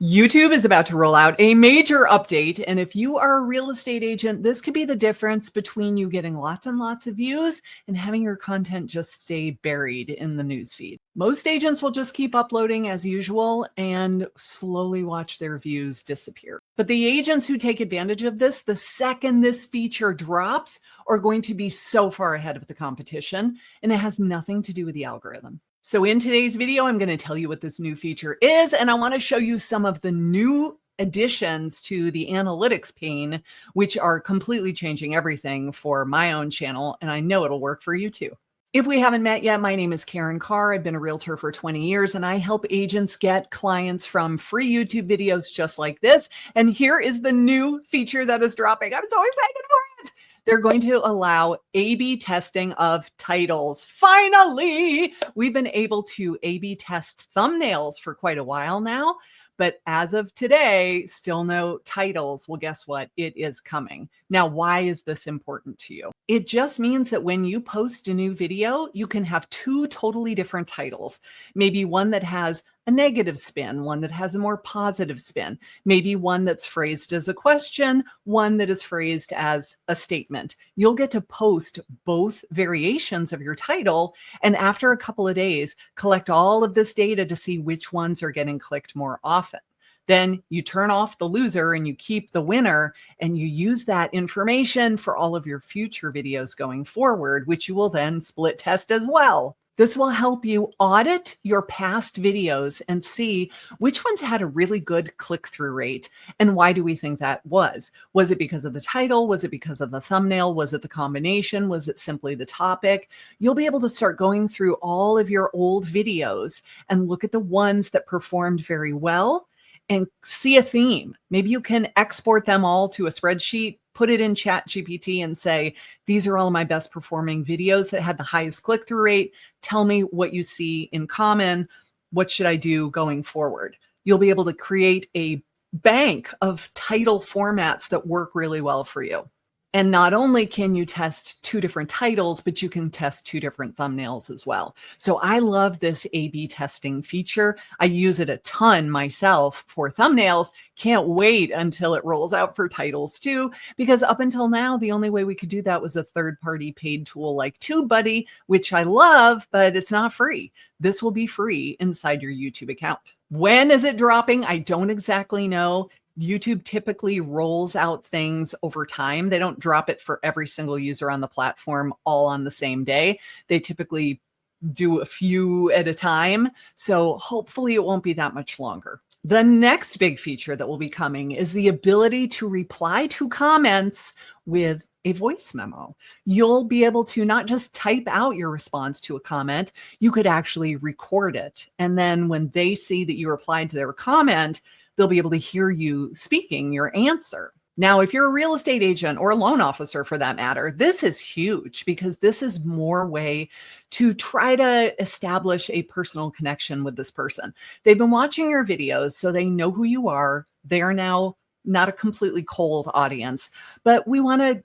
YouTube is about to roll out a major update, and if you are a real estate agent, this could be the difference between you getting lots and lots of views and having your content just stay buried in the newsfeed. Most agents will just keep uploading as usual and slowly watch their views disappear. But the agents who take advantage of this, the second this feature drops, are going to be so far ahead of the competition, and it has nothing to do with the algorithm. So in today's video, I'm going to tell you what this new feature is, and I want to show you some of the new additions to the analytics pane, which are completely changing everything for my own channel, and I know it'll work for you too. If we haven't met yet, my name is Karin Carr. I've been a realtor for 20 years, and I help agents get clients from free YouTube videos just like this. And here is the new feature that is dropping. I'm so excited for it. They're going to allow A/B testing of titles. Finally, we've been able to A/B test thumbnails for quite a while now, but as of today, still no titles. Well, guess what? It is coming. Now, why is this important to you? It just means that when you post a new video, you can have two totally different titles. Maybe one that has a negative spin, one that has a more positive spin, maybe one that's phrased as a question, one that is phrased as a statement. You'll get to post both variations of your title, and after a couple of days, collect all of this data to see which ones are getting clicked more often. Then you turn off the loser and you keep the winner, and you use that information for all of your future videos going forward, which you will then split test as well. This will help you audit your past videos and see which ones had a really good click-through rate. And why do we think that was? Was it because of the title? Was it because of the thumbnail? Was it the combination? Was it simply the topic? You'll be able to start going through all of your old videos and look at the ones that performed very well and see a theme. Maybe you can export them all to a spreadsheet, put it in ChatGPT and say, these are all of my best performing videos that had the highest click-through rate. Tell me what you see in common. What should I do going forward? You'll be able to create a bank of title formats that work really well for you. And not only can you test two different titles, but you can test two different thumbnails as well. So I love this A/B testing feature. I use it a ton myself for thumbnails. Can't wait until it rolls out for titles too, because up until now, the only way we could do that was a third-party paid tool like TubeBuddy, which I love, but it's not free. This will be free inside your YouTube account. When is it dropping? I don't exactly know. YouTube typically rolls out things over time. They don't drop it for every single user on the platform all on the same day. They typically do a few at a time. So hopefully it won't be that much longer. The next big feature that will be coming is the ability to reply to comments with a voice memo. You'll be able to not just type out your response to a comment, you could actually record it. And then when they see that you replied to their comment, they'll be able to hear you speaking your answer. Now, if you're a real estate agent or a loan officer for that matter, this is huge because this is more way to try to establish a personal connection with this person. They've been watching your videos, so they know who you are. They are now not a completely cold audience, but we want to,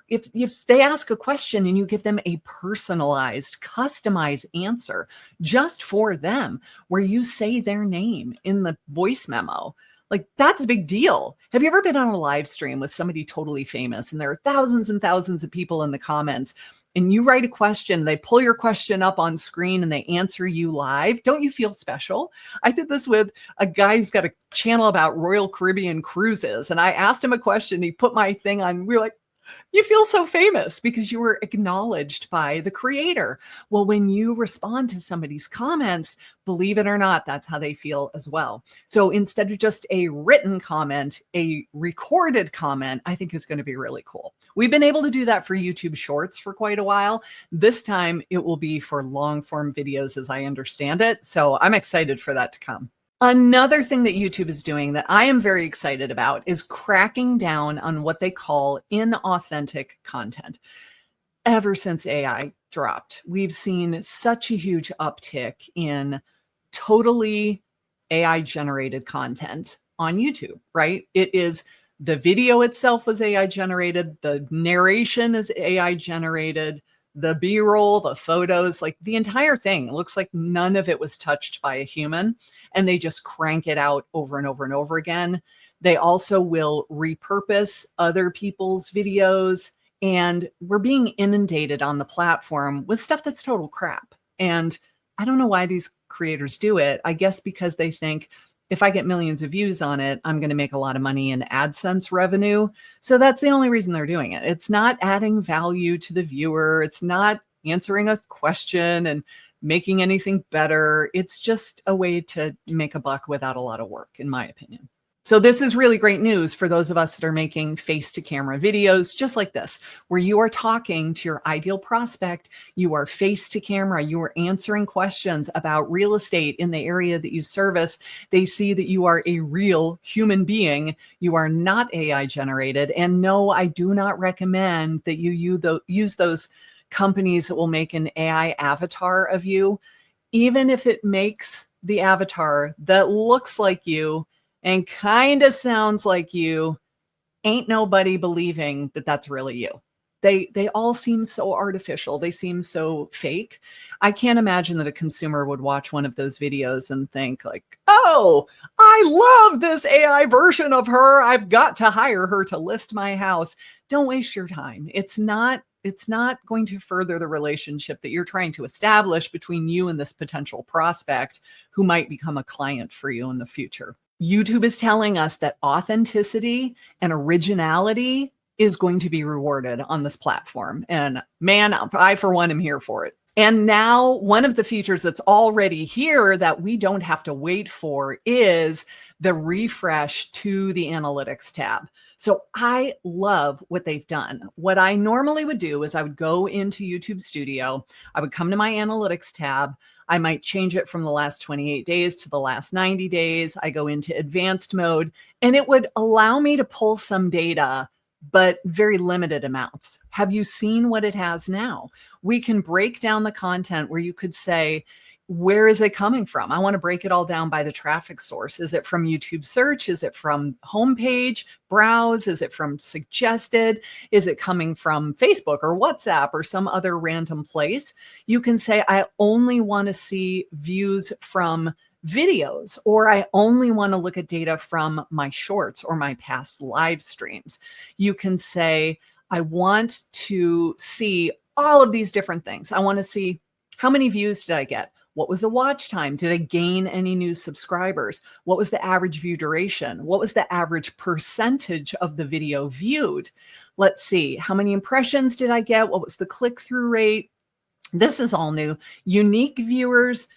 if they ask a question and you give them a personalized, customized answer just for them, where you say their name in the voice memo, like that's a big deal. Have you ever been on a live stream with somebody totally famous and there are thousands and thousands of people in the comments and you write a question, they pull your question up on screen and they answer you live? Don't you feel special? I did this with a guy who's got a channel about Royal Caribbean cruises. And I asked him a question. He put my thing on. We were like, you feel so famous because you were acknowledged by the creator. Well, when you respond to somebody's comments, believe it or not, that's how they feel as well. So instead of just a written comment, a recorded comment, I think is going to be really cool. We've been able to do that for YouTube Shorts for quite a while. This time it will be for long form videos as I understand it. So I'm excited for that to come. Another thing that YouTube is doing that I am very excited about is cracking down on what they call inauthentic content. Ever since AI dropped, we've seen such a huge uptick in totally AI generated content on YouTube, right? It is the video itself was AI generated. The narration is AI generated. the B-roll, the photos, like the entire thing. It looks like none of it was touched by a human, and they just crank it out over and over and over again. They also will repurpose other people's videos, and we're being inundated on the platform with stuff that's total crap. And I don't know why these creators do it. I guess because they think if I get millions of views on it, I'm going to make a lot of money in AdSense revenue. So that's the only reason they're doing it. It's not adding value to the viewer. It's not answering a question and making anything better. It's just a way to make a buck without a lot of work, in my opinion. So this is really great news for those of us that are making face-to-camera videos just like this, where you are talking to your ideal prospect, you are face-to-camera, you are answering questions about real estate in the area that you service. They see that you are a real human being. You are not AI generated. And no, I do not recommend that you use those companies that will make an AI avatar of you, even if it makes the avatar that looks like you and kind of sounds like you. Ain't nobody believing that that's really you. They all seem so artificial. They seem so fake. I can't imagine that a consumer would watch one of those videos and think like, oh, I love this AI version of her. I've got to hire her to list my house. Don't waste your time. It's not going to further the relationship that you're trying to establish between you and this potential prospect who might become a client for you in the future. YouTube is telling us that authenticity and originality is going to be rewarded on this platform. And man, I, for one, am here for it. And now one of the features that's already here that we don't have to wait for is the refresh to the analytics tab. So I love what they've done. What I normally would do is I would go into YouTube Studio, I would come to my analytics tab, I might change it from the last 28 days to the last 90 days. I go into advanced mode, and it would allow me to pull some data, but very limited amounts. Have you seen what it has now? We can break down the content where you could say, where is it coming from? I want to break it all down by the traffic source. Is it from YouTube search? Is it from homepage, browse? Is it from suggested? Is it coming from Facebook or WhatsApp or some other random place? You can say, I only want to see views from videos, or I only want to look at data from my shorts or my past live streams. You can say, I want to see all of these different things. I want to see how many views did I get? What was the watch time? Did I gain any new subscribers? What was the average view duration? What was the average percentage of the video viewed? Let's see, how many impressions did I get? What was the click-through rate? This is all new. Unique viewers,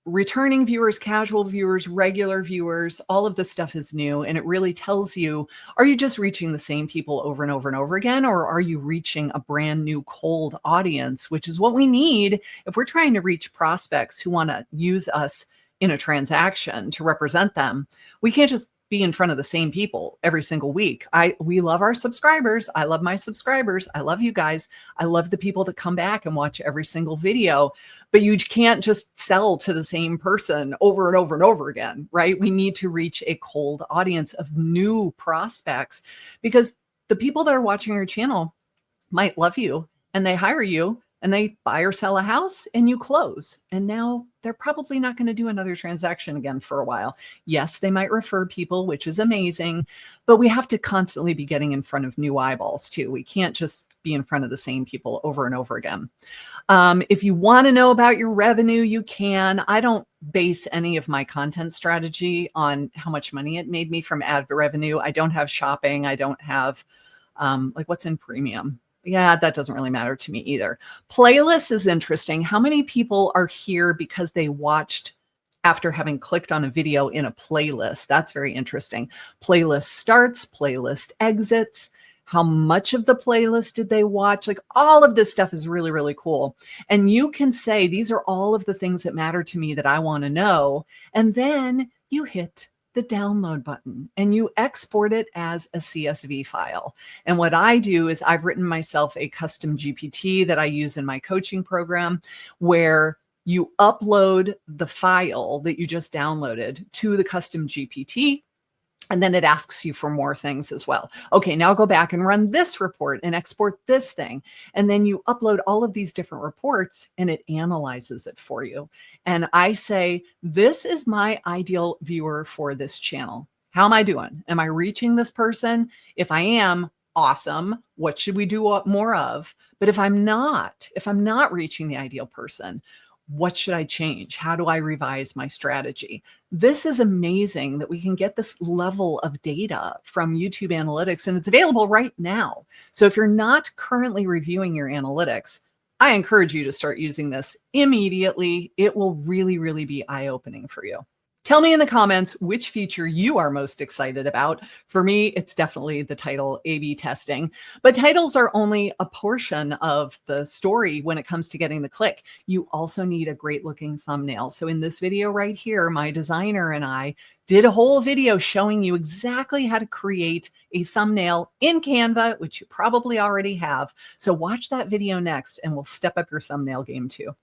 returning viewers, casual viewers, regular viewers, all of this stuff is new. And it really tells you, are you just reaching the same people over and over and over again? Or are you reaching a brand new cold audience, which is what we need if we're trying to reach prospects who want to use us in a transaction to represent them? We can't just be in front of the same people every single week. We love our subscribers. I love my subscribers. I love you guys. I love the people that come back and watch every single video, but you can't just sell to the same person over and over and over again, right? We need to reach a cold audience of new prospects, because the people that are watching your channel might love you and they hire you and they buy or sell a house and you close. And now they're probably not going to do another transaction again for a while. Yes, they might refer people, which is amazing, but we have to constantly be getting in front of new eyeballs too. We can't just be in front of the same people over and over again. If you want to know about your revenue, you can. I don't base any of my content strategy on how much money it made me from ad revenue. I don't have shopping. I don't have like what's in premium. Yeah, that doesn't really matter to me either. Playlists is interesting. How many people are here because they watched after having clicked on a video in a playlist? That's very interesting. Playlist starts, playlist exits. How much of the playlist did they watch? Like all of this stuff is really, really cool. And you can say, these are all of the things that matter to me that I want to know. And then you hit the download button and you export it as a CSV file. And what I do is I've written myself a custom GPT that I use in my coaching program, where you upload the file that you just downloaded to the custom GPT. And then it asks you for more things as well. Okay, now go back and run this report and export this thing. And then you upload all of these different reports and it analyzes it for you. And I say, this is my ideal viewer for this channel. How am I doing? Am I reaching this person? If I am, awesome. What should we do more of? But if I'm not reaching the ideal person, what should I change? How do I revise my strategy? This is amazing that we can get this level of data from YouTube Analytics, and it's available right now. So if you're not currently reviewing your analytics, I encourage you to start using this immediately. It will really, really be eye-opening for you. Tell me in the comments which feature you are most excited about. For me, it's definitely the title A/B testing. But titles are only a portion of the story when it comes to getting the click. You also need a great looking thumbnail. So in this video right here, my designer and I did a whole video showing you exactly how to create a thumbnail in Canva, which you probably already have. So watch that video next and we'll step up your thumbnail game too.